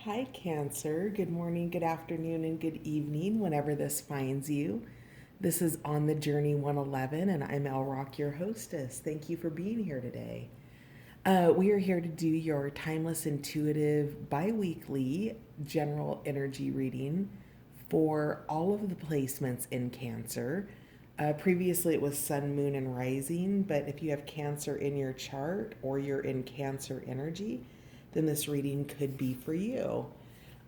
Hi, Cancer. Good morning, good afternoon, and good evening, whenever this finds you. This is On the Journey 111, and I'm El Rock, your hostess. Thank you for being here today. We are here to do your timeless, intuitive, bi weekly general energy reading for all of the placements in Cancer. Previously, it was Sun, Moon, and Rising, but if you have Cancer in your chart or you're in Cancer energy, then this reading could be for you.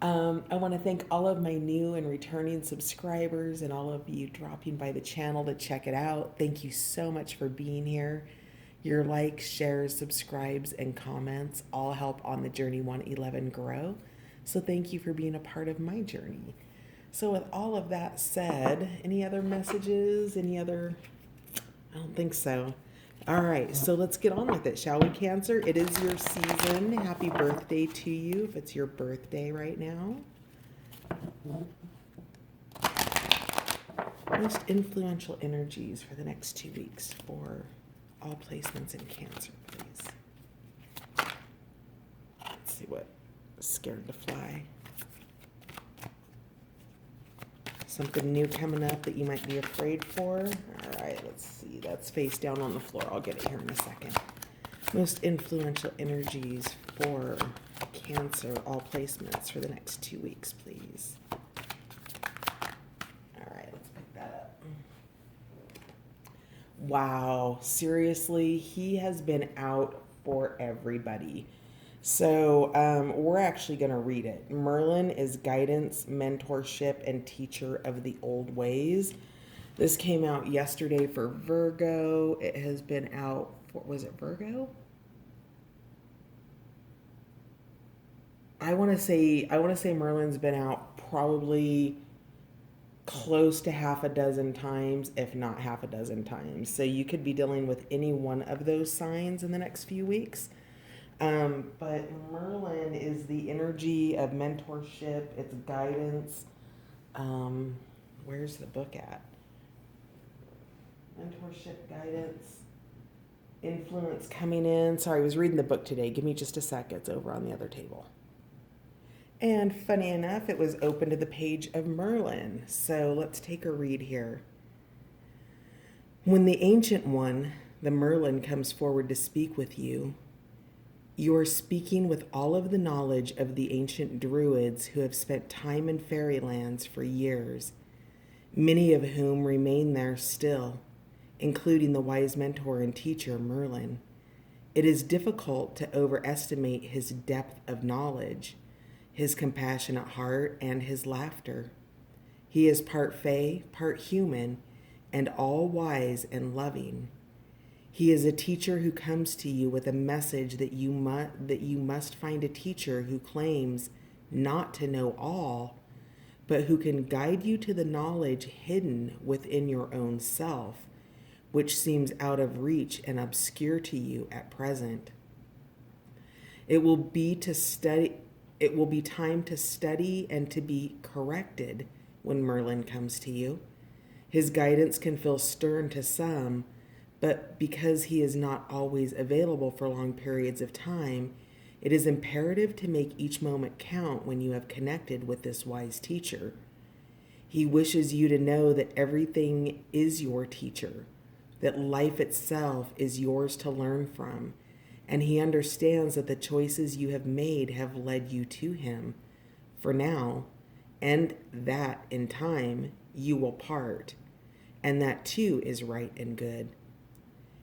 I want to thank all of my new and returning subscribers and all of you dropping by the channel to check it out. Thank you so much for being here. Your likes, shares, subscribes, and comments all help On the Journey 111 grow. So thank you for being a part of my journey. So, with all of that said, any other messages? Any other? I don't think so. All right, so let's get on with it, shall we, Cancer? It is your season. Happy birthday to you if it's your birthday right now. Most influential energies for the next 2 weeks for all placements in Cancer, please. Let's see what scared to fly. Something new coming up that you might be afraid for. All right, let's see. That's face down on the floor. I'll get it here in a second. Most influential energies for Cancer, all placements for the next 2 weeks, please. All right, let's pick that up. Wow, seriously, he has been out for everybody. So we're actually going to read it. Merlin is guidance, mentorship, and teacher of the old ways. This came out yesterday for Virgo. It has been out for, was it Virgo? I want to say Merlin's been out probably close to half a dozen times, if not half a dozen times. So you could be dealing with any one of those signs in the next few weeks. But Merlin is the energy of mentorship, it's guidance. Um, where's the book at? Mentorship, guidance, influence coming in. Sorry, I was reading the book today. Give me just a sec. It's over on the other table. And funny enough, it was open to the page of Merlin. So let's take a read here. When the Ancient One, the Merlin, comes forward to speak with you, you are speaking with all of the knowledge of the ancient druids who have spent time in fairylands for years, many of whom remain there still, including the wise mentor and teacher Merlin. It is difficult to overestimate his depth of knowledge, his compassionate heart, and his laughter. He is part fae, part human, and all wise and loving. He is a teacher who comes to you with a message that you must find a teacher who claims not to know all, but who can guide you to the knowledge hidden within your own self, which seems out of reach and obscure to you at present. It will be time to study and to be corrected when Merlin comes to you. His guidance can feel stern to some, but because he is not always available for long periods of time, it is imperative to make each moment count when you have connected with this wise teacher. He wishes you to know that everything is your teacher, that life itself is yours to learn from, and he understands that the choices you have made have led you to him for now, and that in time you will part, and that too is right and good.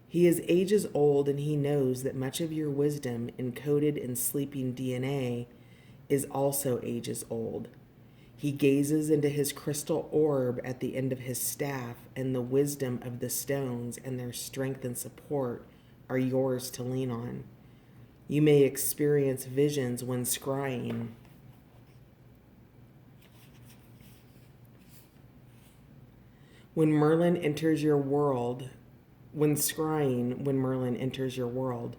He is ages old, and he knows that much of your wisdom encoded in sleeping DNA is also ages old. He gazes into his crystal orb at the end of his staff, and the wisdom of the stones and their strength and support are yours to lean on. You may experience visions when scrying. When Merlin enters your world, when Merlin enters your world,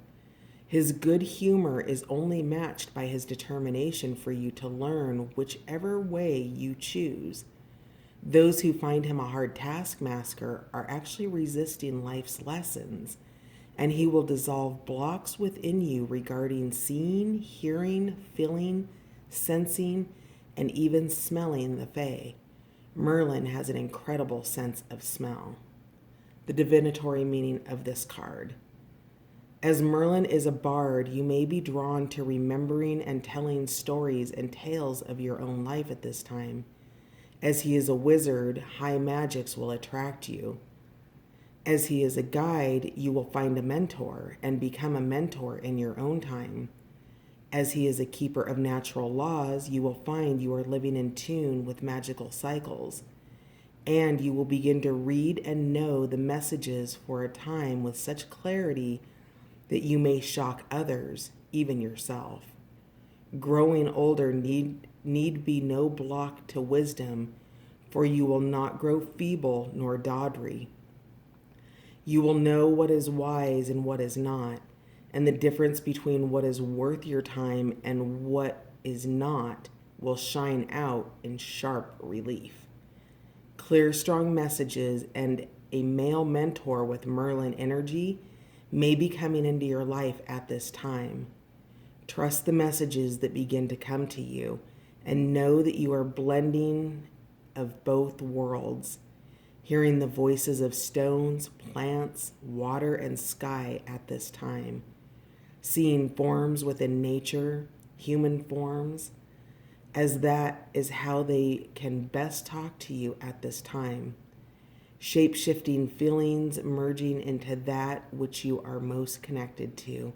his good humor is only matched by his determination for you to learn whichever way you choose. Those who find him a hard taskmaster are actually resisting life's lessons, and he will dissolve blocks within you regarding seeing, hearing, feeling, sensing, and even smelling the Fae. Merlin has an incredible sense of smell. The divinatory meaning of this card. As Merlin is a bard, you may be drawn to remembering and telling stories and tales of your own life at this time. As he is a wizard, high magics will attract you. As he is a guide, you will find a mentor and become a mentor in your own time. As he is a keeper of natural laws, you will find you are living in tune with magical cycles. And you will begin to read and know the messages for a time with such clarity that you may shock others, even yourself. Growing older need be no block to wisdom, for you will not grow feeble nor dawdry. You will know what is wise and what is not, and the difference between what is worth your time and what is not will shine out in sharp relief. Clear, strong messages and a male mentor with Merlin energy may be coming into your life at this time. Trust the messages that begin to come to you and know that you are blending of both worlds, hearing the voices of stones, plants, water, and sky at this time, seeing forms within nature, human forms, as that is how they can best talk to you at this time. Shape-shifting feelings merging into that which you are most connected to.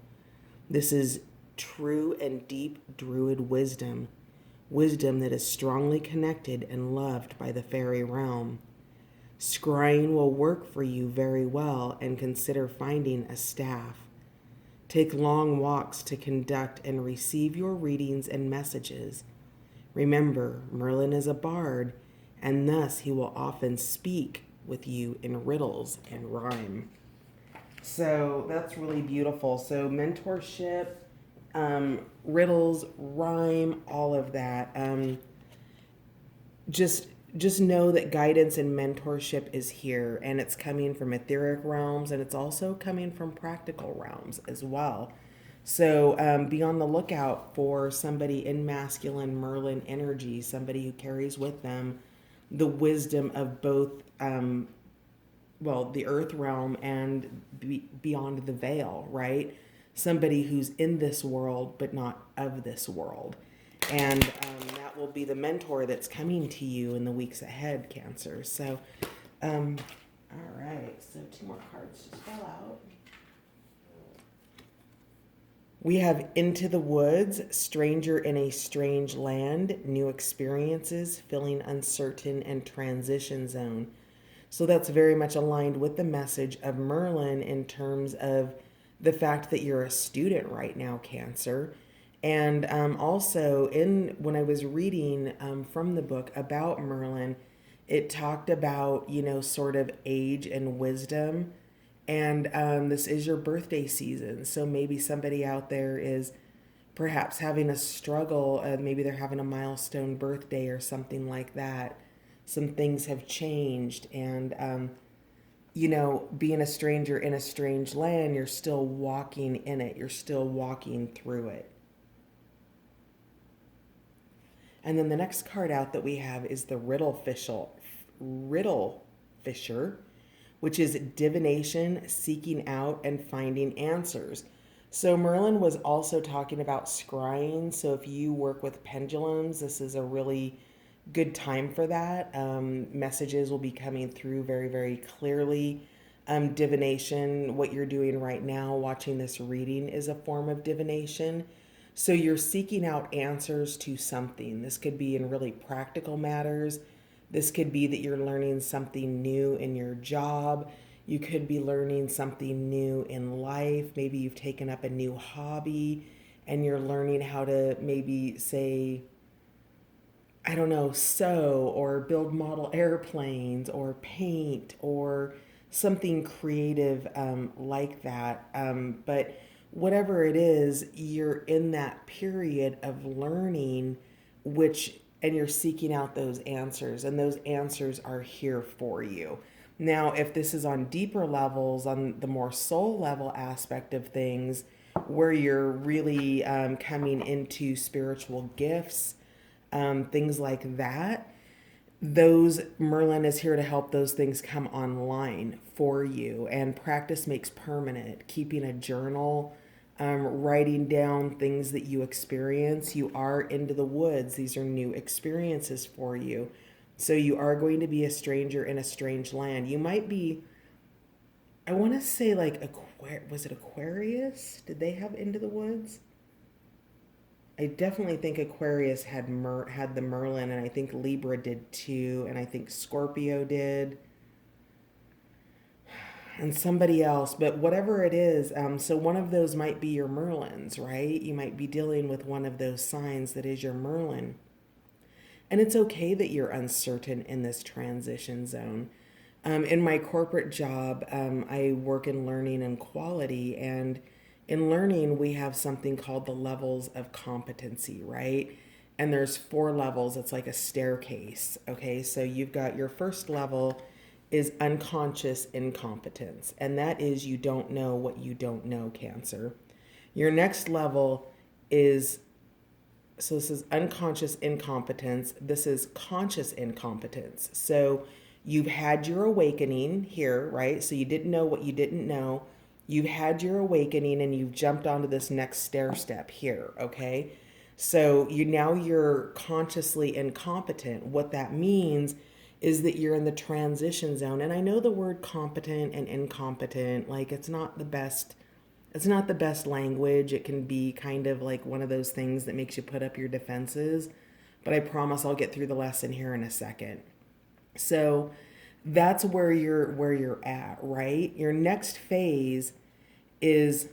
This is true and deep druid wisdom, wisdom that is strongly connected and loved by the fairy realm. Scrying will work for you very well, and consider finding a staff. Take long walks to conduct and receive your readings and messages. Remember, Merlin is a bard, and thus he will often speak with you in riddles and rhyme. So that's really beautiful. So mentorship, riddles, rhyme, all of that. Just know that guidance and mentorship is here, and it's coming from etheric realms, and it's also coming from practical realms as well. So be on the lookout for somebody in masculine Merlin energy, somebody who carries with them the wisdom of both, the earth realm and beyond the veil, right? Somebody who's in this world but not of this world. And that will be the mentor that's coming to you in the weeks ahead, Cancer. So, all right. So 2 more cards just fell out. We have Into the Woods, Stranger in a Strange Land, New Experiences, Feeling Uncertain, and Transition Zone. So that's very much aligned with the message of Merlin in terms of the fact that you're a student right now, Cancer. And also, when I was reading from the book about Merlin, it talked about, sort of age and wisdom. And this is your birthday season. So maybe somebody out there is perhaps having a struggle. Maybe they're having a milestone birthday or something like that. Some things have changed. And, being a stranger in a strange land, you're still walking in it. You're still walking through it. And then the next card out that we have is the Riddle Fisher, which is divination, seeking out, and finding answers. So Merlin was also talking about scrying. So if you work with pendulums, this is a really good time for that. Messages will be coming through very, very clearly. Divination, what you're doing right now, watching this reading, is a form of divination. So you're seeking out answers to something. This could be in really practical matters. This could be that you're learning something new in your job. You could be learning something new in life. Maybe you've taken up a new hobby and you're learning how to maybe say, sew or build model airplanes or paint or something creative like that. But whatever it is, you're in that period of learning, and you're seeking out those answers, and those answers are here for you. Now, if this is on deeper levels, on the more soul level aspect of things, where you're really coming into spiritual gifts, things like that. Those Merlin is here to help those things come online for you. And practice makes permanent. Keeping a journal, writing down things that you experience. You are into the woods. These are new experiences for you. So you are going to be a stranger in a strange land. You might be, I want to say like was it Aquarius? Did they have Into the Woods? I definitely think Aquarius had the Merlin, and I think Libra did too, and I think Scorpio did, and somebody else. But whatever it is, so one of those might be your Merlins, right? You might be dealing with one of those signs that is your Merlin, and it's okay that you're uncertain in this transition zone. In my corporate job, I work in learning and quality. And in learning, we have something called the levels of competency, right? And there's 4 levels. It's like a staircase. Okay, so you've got your first level is unconscious incompetence, and that is you don't know what you don't know, Cancer. Your next level is, so this is unconscious incompetence. This is conscious incompetence. So you've had your awakening here, right? So you didn't know what you didn't know. You've had your awakening and you've jumped onto this next stair step here, okay? So you're consciously incompetent. What that means is that you're in the transition zone. And I know the word competent and incompetent, like it's not the best language. It can be kind of like one of those things that makes you put up your defenses. But I promise I'll get through the lesson here in a second. So that's where you're at, right? Your next phase is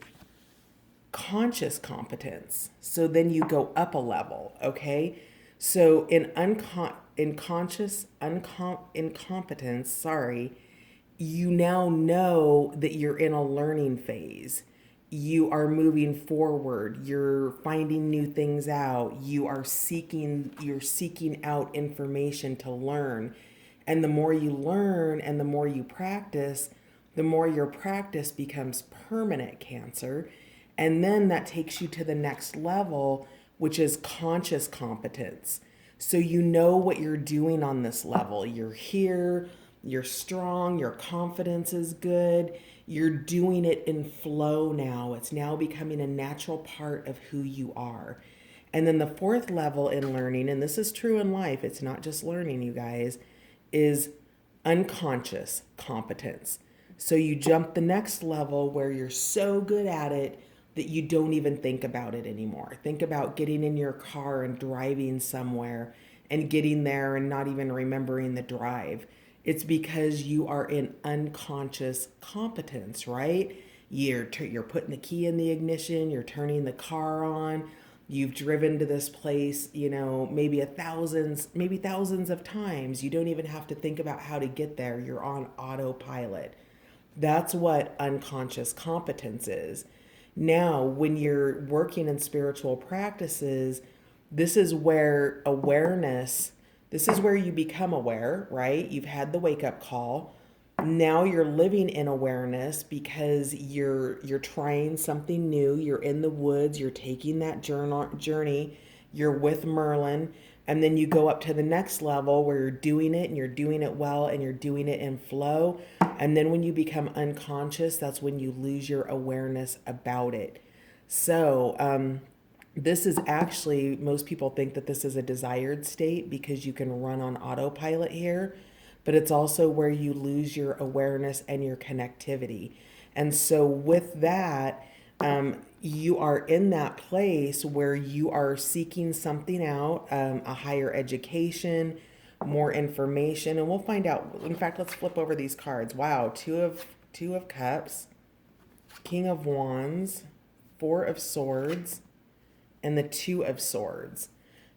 conscious competence. So then you go up a level, okay? So in conscious incompetence, sorry, you now know that you're in a learning phase. You are moving forward. You're finding new things out. You're seeking out information to learn. And the more you learn and the more you practice, the more your practice becomes permanent, Cancer. And then that takes you to the next level, which is conscious competence. So you know what you're doing on this level. You're here, you're strong, your confidence is good. You're doing it in flow now. It's now becoming a natural part of who you are. And then the fourth level in learning, and this is true in life, it's not just learning, you guys, is unconscious competence. So you jump the next level where you're so good at it that you don't even think about it anymore. Think about getting in your car and driving somewhere and getting there and not even remembering the drive. It's because you are in unconscious competence, right? You're putting the key in the ignition, you're turning the car on, you've driven to this place, maybe thousands of times. You don't even have to think about how to get there. You're on autopilot. That's what unconscious competence is. Now, when you're working in spiritual practices, this is where this is where you become aware, right? You've had the wake up call. Now you're living in awareness because you're trying something new. You're in the woods, you're taking that journey, you're with Merlin, and then you go up to the next level where you're doing it and you're doing it well and you're doing it in flow. And then when you become unconscious, that's when you lose your awareness about it. So, this is actually, most people think that this is a desired state because you can run on autopilot here, but it's also where you lose your awareness and your connectivity. And so, with that, you are in that place where you are seeking something out, a higher education, more information, and we'll find out. In fact, let's flip over these cards. Wow, two of cups, King of Wands, Four of Swords, and the Two of Swords.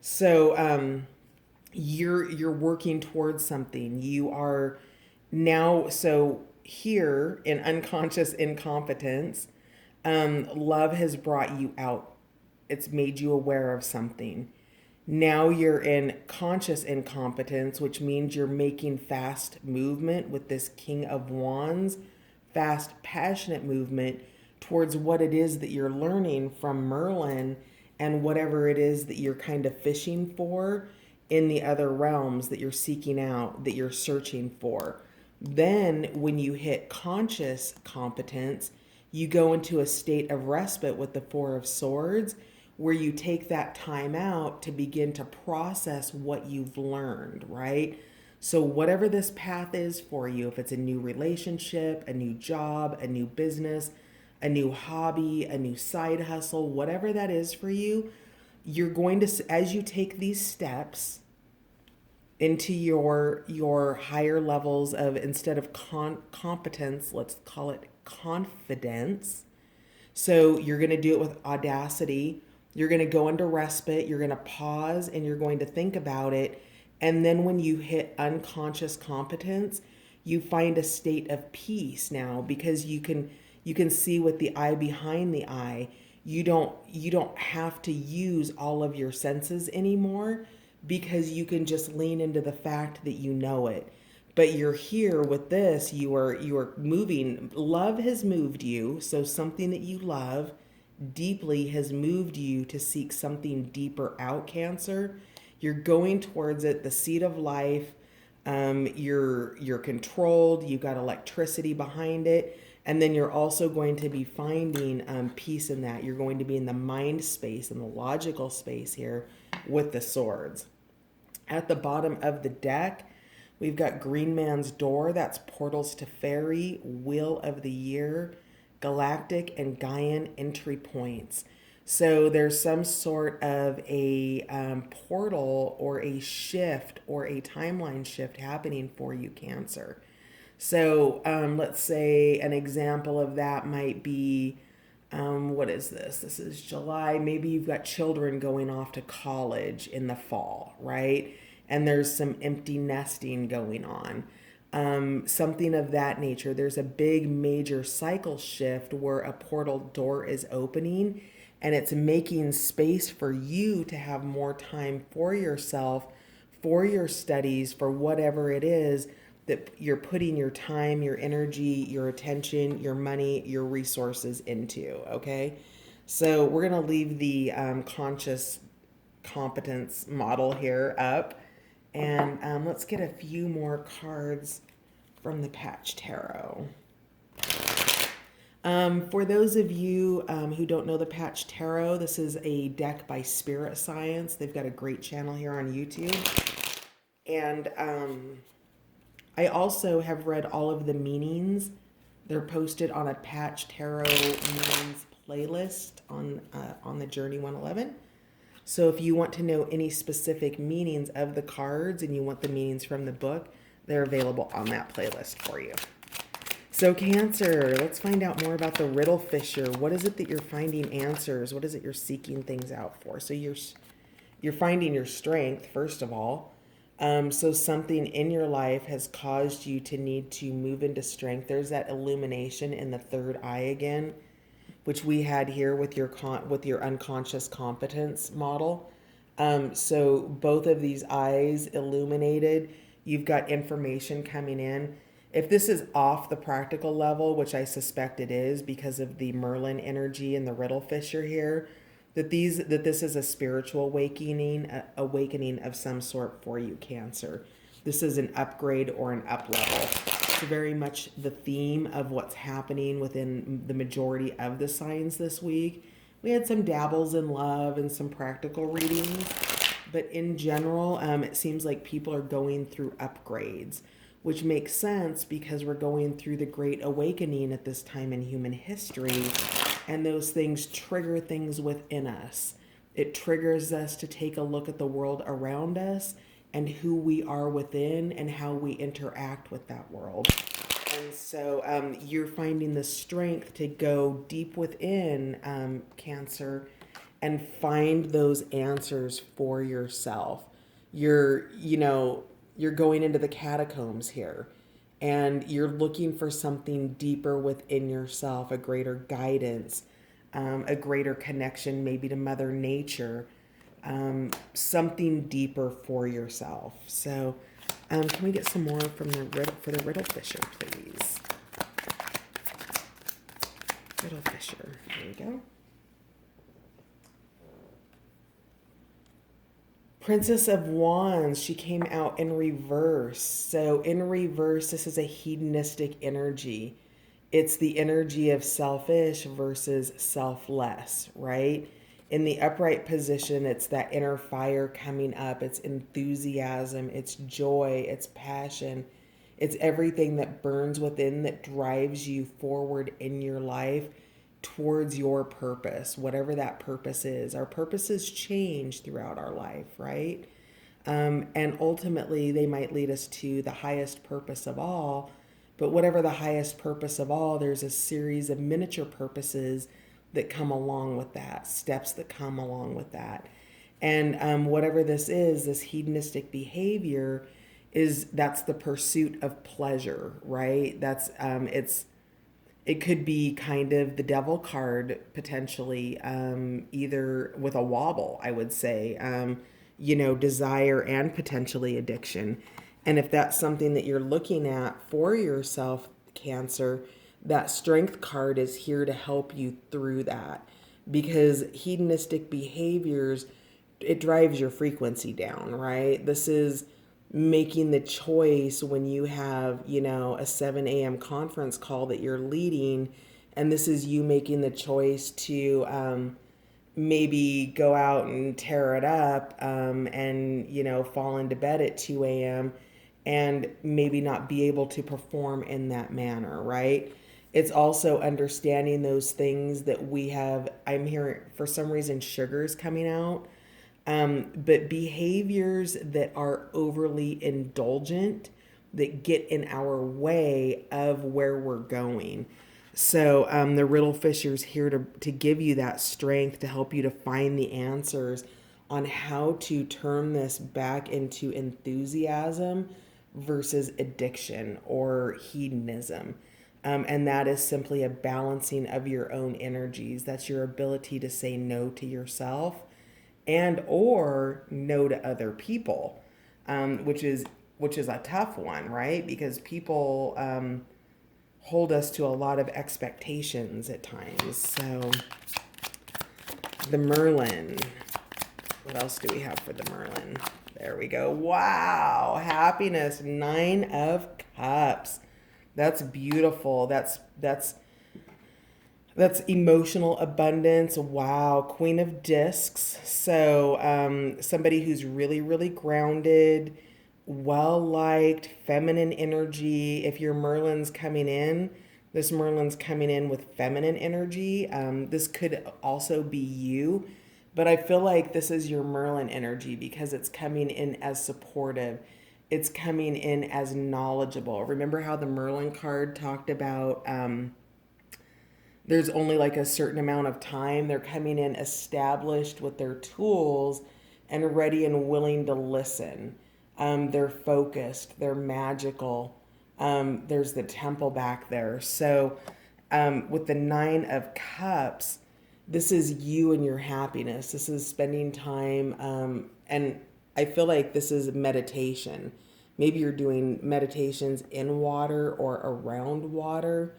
So you're working towards something. You are now, so here in unconscious incompetence, love has brought you out. It's made you aware of something. Now you're in conscious incompetence, which means you're making fast movement with this King of Wands, fast, passionate movement. towards what it is that you're learning from Merlin and whatever it is that you're kind of fishing for in the other realms that you're seeking out, that you're searching for. Then, when you hit conscious competence, you go into a state of respite with the Four of Swords, where you take that time out to begin to process what you've learned, right? So, whatever this path is for you, if it's a new relationship, a new job, a new business, a new hobby, a new side hustle, whatever that is for you, you're going to, as you take these steps into your higher levels of, instead of competence, let's call it confidence. So you're going to do it with audacity. You're going to go into respite, you're going to pause, and you're going to think about it. And then when you hit unconscious competence, you find a state of peace now, because you can see with the eye behind the eye. You don't have to use all of your senses anymore, because you can just lean into the fact that you know it. But you're here with this, you are moving. Love has moved you, so something that you love deeply has moved you to seek something deeper out, Cancer. You're going towards it, the seat of life. You're controlled. You've got electricity behind it, and then you're also going to be finding peace in that. You're going to be in the mind space and the logical space here with the swords. At the bottom of the deck, we've got Green Man's Door. That's Portals to Fairy, Wheel of the Year, Galactic, and Gaian entry points. So there's some sort of a portal or a shift or a timeline shift happening for you, Cancer. So let's say an example of that might be, what is this? This is July. Maybe you've got children going off to college in the fall, right? And there's some empty nesting going on. Something of that nature. There's a big major cycle shift where a portal door is opening, and it's making space for you to have more time for yourself, for your studies, for whatever it is that you're putting your time, your energy, your attention, your money, your resources into, okay? So we're going to leave the conscious competence model here up. And let's get a few more cards from the Patch Tarot. For those of you who don't know the Patch Tarot, this is a deck by Spirit Science. They've got a great channel here on YouTube. And I also have read all of the meanings. They're posted on a Patch Tarot meanings playlist on the Journey 111. So if you want to know any specific meanings of the cards and you want the meanings from the book, they're available on that playlist for you. So Cancer, let's find out more about the Riddle Fisher. What is it that you're finding answers? What is it you're seeking things out for? So you're finding your strength, first of all. So something in your life has caused you to need to move into strength. There's that illumination in the third eye again, which we had here with your unconscious competence model. So both of these eyes illuminated. You've got information coming in. If this is off the practical level, which I suspect it is because of the Merlin energy and the Riddle Fisher here, that this is a spiritual awakening of some sort for you, Cancer. This is an upgrade or an up level. It's very much the theme of what's happening within the majority of the signs this week. We had some dabbles in love and some practical readings, but in general, it seems like people are going through upgrades, which makes sense because we're going through the Great Awakening at this time in human history, and those things trigger things within us. It triggers us to take a look at the world around us and who we are within and how we interact with that world. And so you're finding the strength to go deep within, Cancer, and find those answers for yourself. You're going into the catacombs here, and you're looking for something deeper within yourself, a greater guidance, a greater connection maybe to Mother Nature, something deeper for yourself. So can we get some more from the Riddle Fisher, please? Little Fisher. There we go. Princess of Wands, she came out in reverse. So in reverse, this is a hedonistic energy. It's the energy of selfish versus selfless, right? In the upright position, it's that inner fire coming up. It's enthusiasm, it's joy, it's passion. It's everything that burns within that drives you forward in your life towards your purpose, whatever that purpose is. Our purposes change throughout our life, right? And ultimately, they might lead us to the highest purpose of all. But whatever the highest purpose of all, there's a series of miniature purposes that come along with that, steps that come along with that. And whatever this is, this hedonistic behavior that's the pursuit of pleasure, right? It could be kind of the devil card potentially, either with a wobble, I would say, desire and potentially addiction. And if that's something that you're looking at for yourself, Cancer, that strength card is here to help you through that, because hedonistic behaviors, it drives your frequency down, right? This is making the choice when you have, a 7 a.m. conference call that you're leading, and this is you making the choice to maybe go out and tear it up, and, fall into bed at 2 a.m. and maybe not be able to perform in that manner, right? It's also understanding those things that we have. I'm hearing for some reason sugars coming out, but behaviors that are overly indulgent that get in our way of where we're going. So the Riddle Fisher's here to give you that strength to help you to find the answers on how to turn this back into enthusiasm versus addiction or hedonism. And that is simply a balancing of your own energies. That's your ability to say no to yourself and or no to other people, which is a tough one, right? Because people hold us to a lot of expectations at times. So the Merlin. What else do we have for the Merlin? There we go. Wow. Happiness. 9 of Cups. That's beautiful. That's emotional abundance. Wow. Queen of Discs. So somebody who's really, really grounded, well-liked, feminine energy. If your Merlin's coming in, this Merlin's coming in with feminine energy. This could also be you. But I feel like this is your Merlin energy because it's coming in as supportive. It's coming in as knowledgeable. Remember how the Merlin card talked about there's only like a certain amount of time. They're coming in established with their tools and ready and willing to listen. They're focused. They're magical. There's the temple back there. So with the 9 of Cups, this is you and your happiness. This is spending time. And I feel like this is meditation. Maybe you're doing meditations in water or around water.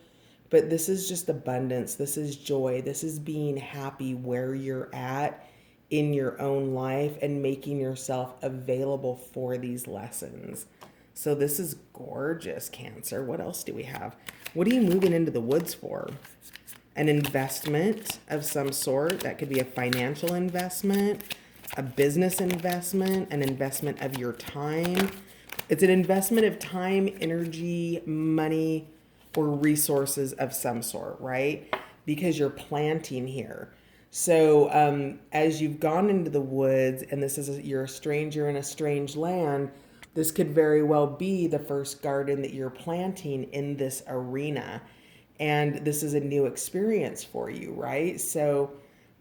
But this is just abundance. This is joy. This is being happy where you're at in your own life and making yourself available for these lessons. So this is gorgeous, Cancer. What else do we have? What are you moving into the woods for? An investment of some sort. That could be a financial investment, a business investment, an investment of your time. It's an investment of time, energy, money, or resources of some sort, right? Because you're planting here. So as you've gone into the woods, and you're a stranger in a strange land, this could very well be the first garden that you're planting in this arena. And this is a new experience for you, right? So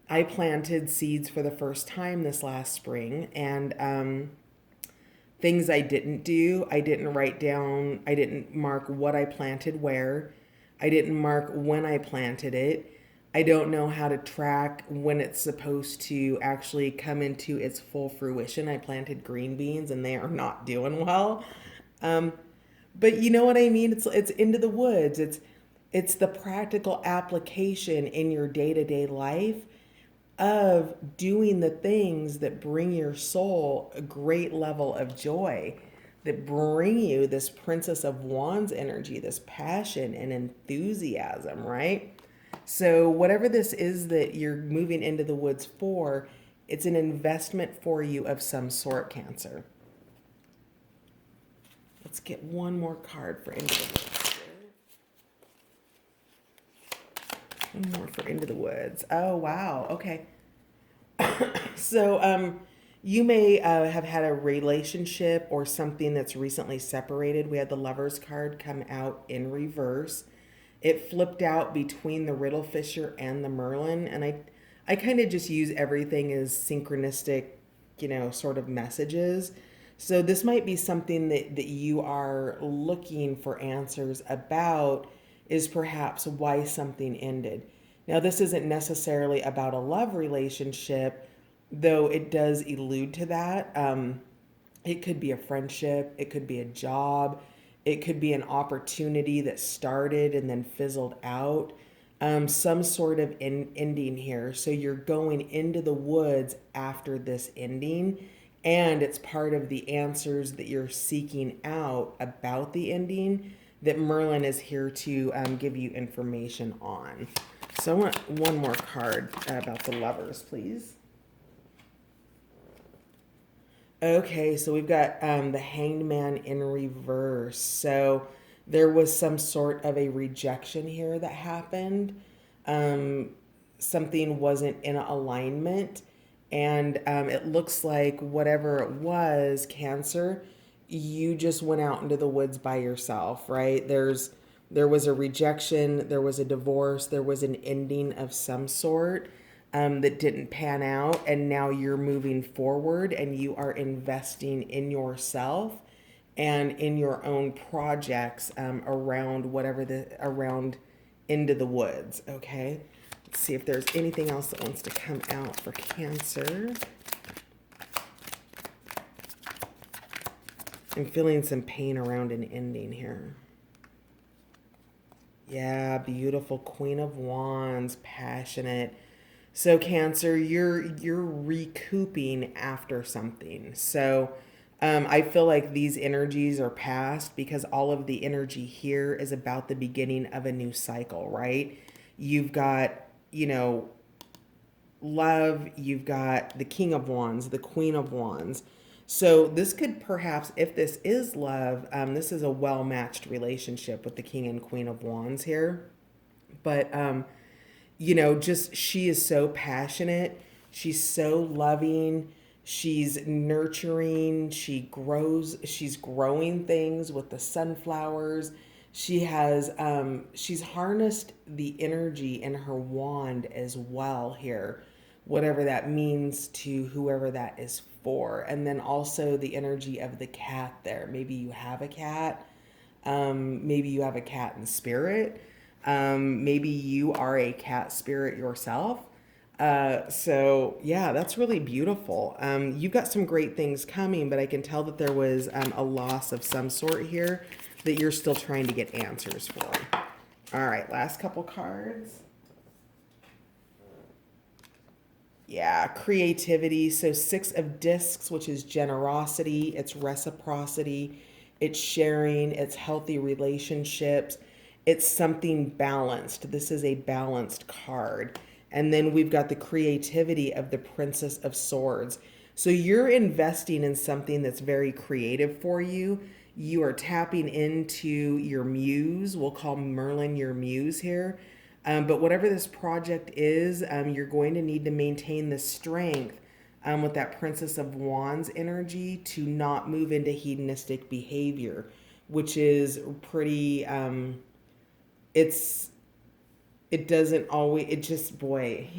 I planted seeds for the first time this last spring, and things I didn't do, I didn't write down, I didn't mark what I planted where, I didn't mark when I planted it. I don't know how to track when it's supposed to actually come into its full fruition. I planted green beans and they are not doing well. But you know what I mean? It's into the woods. It's the practical application in your day-to-day life of doing the things that bring your soul a great level of joy, that bring you this Princess of Wands energy, this passion and enthusiasm, right? So, whatever this is that you're moving into the woods for, it's an investment for you of some sort, Cancer. Let's get one more card for Into the Woods. One more for Into the Woods. Oh, wow. Okay. So, you may have had a relationship or something that's recently separated. We had the Lover's card come out in reverse. It flipped out between the Riddle Fisher and the Merlin, and I kind of just use everything as synchronistic, sort of messages. So this might be something that you are looking for answers about, is perhaps why something ended. Now, this isn't necessarily about a love relationship, though it does allude to that. It could be a friendship, it could be a job, it could be an opportunity that started and then fizzled out. Some sort of ending here. So you're going into the woods after this ending, and it's part of the answers that you're seeking out about the ending that Merlin is here to give you information on. So I want one more card about the Lovers, please. Okay, so we've got the Hanged Man in reverse. So there was some sort of a rejection here that happened. Um, Something wasn't in alignment. And it looks like whatever it was, Cancer, you just went out into the woods by yourself, right? There was a rejection, there was a divorce, there was an ending of some sort that didn't pan out, and now you're moving forward and you are investing in yourself and in your own projects around around Into the Woods. Okay, let's see if there's anything else that wants to come out for Cancer. I'm feeling some pain around an ending here. Yeah, beautiful Queen of Wands, passionate. So Cancer, you're recouping after something. So I feel like these energies are past, because all of the energy here is about the beginning of a new cycle, right? You've got, love, you've got the King of Wands, the Queen of Wands. So this could perhaps, if this is love, this is a well-matched relationship with the King and Queen of Wands here. But just she is so passionate. She's so loving. She's nurturing. She's growing things with the sunflowers. She's harnessed the energy in her wand as well here, whatever that means to whoever that is for. And then also the energy of the cat there. Maybe you have a cat. Maybe you have a cat in spirit. Maybe you are a cat spirit yourself. So yeah, that's really beautiful. You've got some great things coming, but I can tell that there was a loss of some sort here that you're still trying to get answers for. All right, last couple cards. Yeah, creativity. So 6 of Discs, which is generosity, it's reciprocity, it's sharing, it's healthy relationships, it's something balanced. This is a balanced card. And then we've got the creativity of the Princess of Swords. So you're investing in something that's very creative for you. You are tapping into your muse. We'll call Merlin your muse here. But whatever this project is, you're going to need to maintain the strength with that Princess of Wands energy to not move into hedonistic behavior, which is pretty, it doesn't always, it just, boy,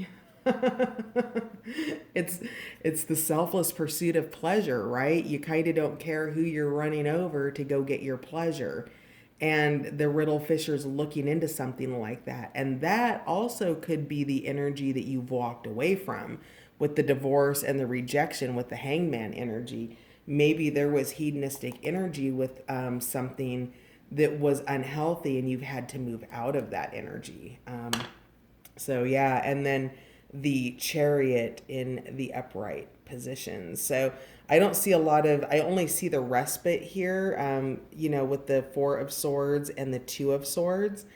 it's it's the selfless pursuit of pleasure, right? You kind of don't care who you're running over to go get your pleasure. And the Riddle Fisher's looking into something like that. And that also could be the energy that you've walked away from with the divorce and the rejection with the Hangman energy. Maybe there was hedonistic energy with something that was unhealthy, and you've had to move out of that energy. So yeah, and then the Chariot in the upright position. So I don't see a lot of, I only see the respite here, with the Four of Swords and the Two of Swords.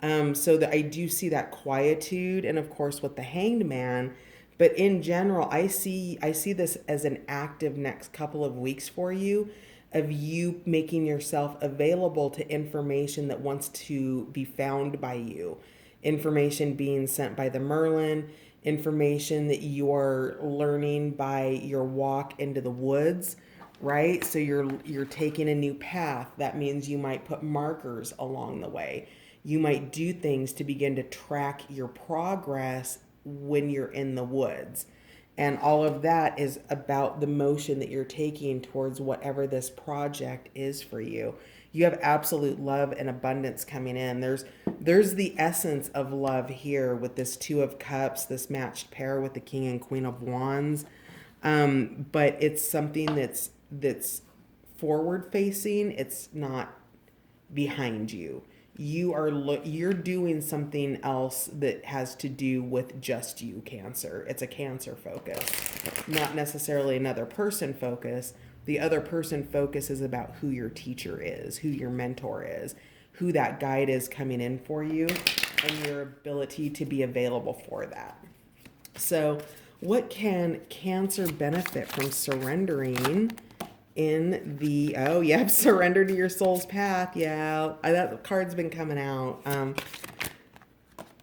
So that I do see that quietude, and of course with the Hanged Man. But in general, I see this as an active next couple of weeks for you, of you making yourself available to information that wants to be found by you, information being sent by the Merlin, information that you're learning by your walk into the woods, right? So you're taking a new path. That means you might put markers along the way. You might do things to begin to track your progress when you're in the woods. And all of that is about the motion that you're taking towards whatever this project is for you. You have absolute love and abundance coming in. There's the essence of love here with this Two of Cups, this matched pair with the King and Queen of Wands. But it's something that's forward facing. It's not behind you. You're doing something else that has to do with just you, Cancer. It's a Cancer focus, not necessarily another person focus. The other person focus is about who your teacher is, who your mentor is, who that guide is coming in for you, and your ability to be available for that. So what can Cancer benefit from surrendering in the, oh, yep, surrender to your soul's path? Yeah, that card's been coming out.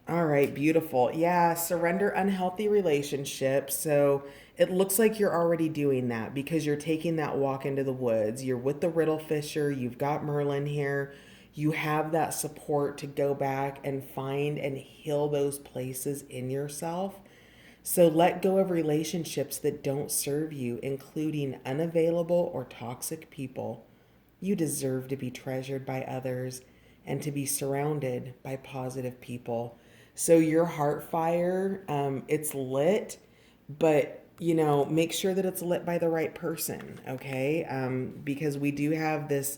All right, beautiful. Yeah, surrender unhealthy relationships. So it looks like you're already doing that because you're taking that walk into the woods. You're with the Riddle Fisher. You've got Merlin here. You have that support to go back and find and heal those places in yourself. So let go of relationships that don't serve you, including unavailable or toxic people. You deserve to be treasured by others and to be surrounded by positive people. So your heart fire, it's lit, but make sure that it's lit by the right person, okay? Because we do have this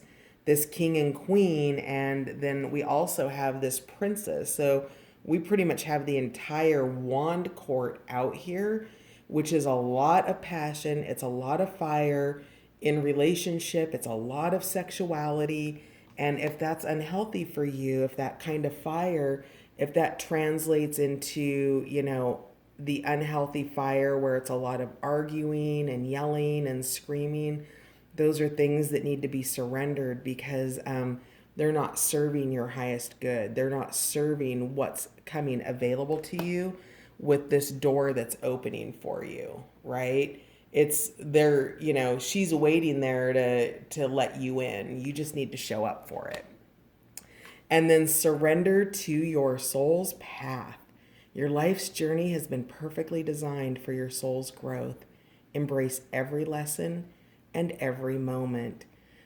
king and queen, and then we also have this princess. So we pretty much have the entire wand court out here, which is a lot of passion. It's a lot of fire in relationship. It's a lot of sexuality. And if that's unhealthy for you, if that kind of fire, if that translates into, the unhealthy fire where it's a lot of arguing and yelling and screaming, those are things that need to be surrendered because they're not serving your highest good. They're not serving what's coming available to you with this door that's opening for you, right? It's there, she's waiting there to let you in. You just need to show up for it. And then surrender to your soul's path. Your life's journey has been perfectly designed for your soul's growth. Embrace every lesson and every moment.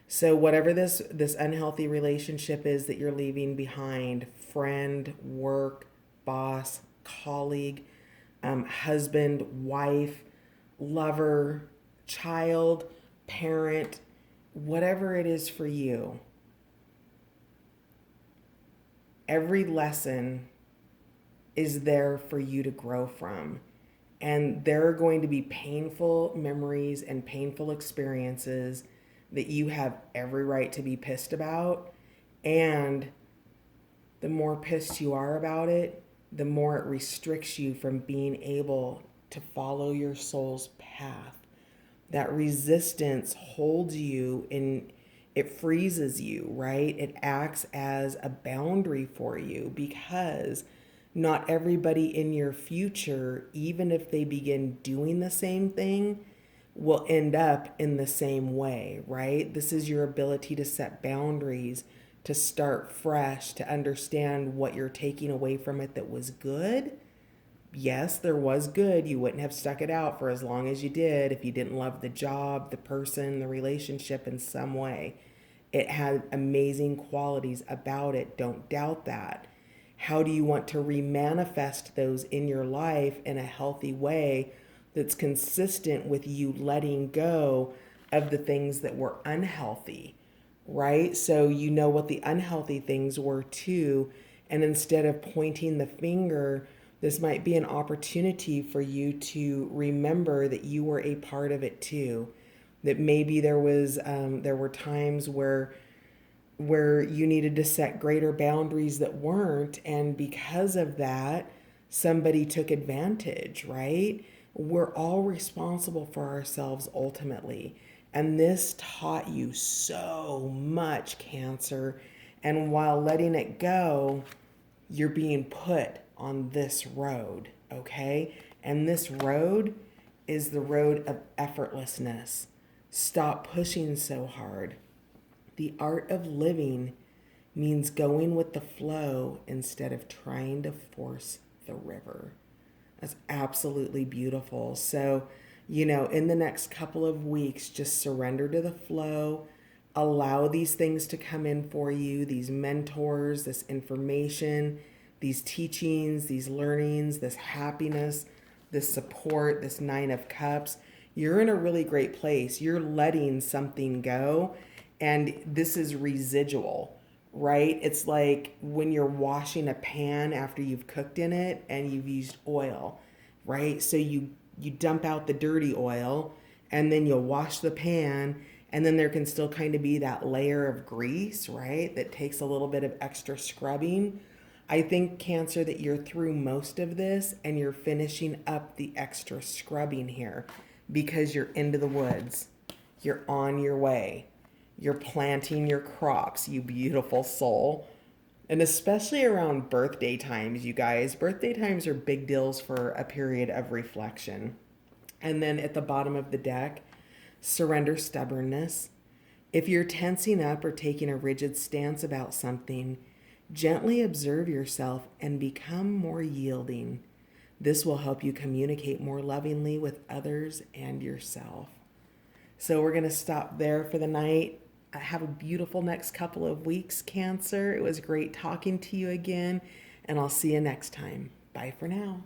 So whatever this unhealthy relationship is that you're leaving behind, friend, work, boss, colleague, husband, wife, lover, child, parent, whatever it is for you, every lesson is there for you to grow from. And there are going to be painful memories and painful experiences that you have every right to be pissed about. And the more pissed you are about it, the more it restricts you from being able to follow your soul's path. That resistance holds you in, it freezes you, right? It acts as a boundary for you because not everybody in your future, even if they begin doing the same thing, will end up in the same way, right? This is your ability to set boundaries, to start fresh, to understand what you're taking away from it that was good. Yes, there was good. You wouldn't have stuck it out for as long as you did if you didn't love the job, the person, the relationship in some way. It had amazing qualities about it. Don't doubt that. How do you want to remanifest those in your life in a healthy way that's consistent with you letting go of the things that were unhealthy, right? So you know what the unhealthy things were too. And instead of pointing the finger, this might be an opportunity for you to remember that you were a part of it too. That maybe there were times where you needed to set greater boundaries that weren't, and because of that, somebody took advantage, right? We're all responsible for ourselves ultimately. And this taught you so much, Cancer. And while letting it go, you're being put on this road, okay? And this road is the road of effortlessness. Stop pushing so hard. The art of living means going with the flow instead of trying to force the river. That's absolutely beautiful. So, in the next couple of weeks, just surrender to the flow. Allow these things to come in for you, these mentors, this information, these teachings, these learnings, this happiness, this support, this Nine of Cups. You're in a really great place. You're letting something go, and this is residual, right? It's like when you're washing a pan after you've cooked in it and you've used oil, right? So you dump out the dirty oil and then you'll wash the pan, and then there can still kind of be that layer of grease, right? That takes a little bit of extra scrubbing. I think, Cancer, that you're through most of this and you're finishing up the extra scrubbing here because you're into the woods. You're on your way. You're planting your crops, you beautiful soul. And especially around birthday times, you guys. Birthday times are big deals for a period of reflection. And then at the bottom of the deck, surrender stubbornness. If you're tensing up or taking a rigid stance about something, gently observe yourself and become more yielding. This will help you communicate more lovingly with others and yourself. So we're going to stop there for the night. Have a beautiful next couple of weeks, Cancer. It was great talking to you again, and I'll see you next time. Bye for now.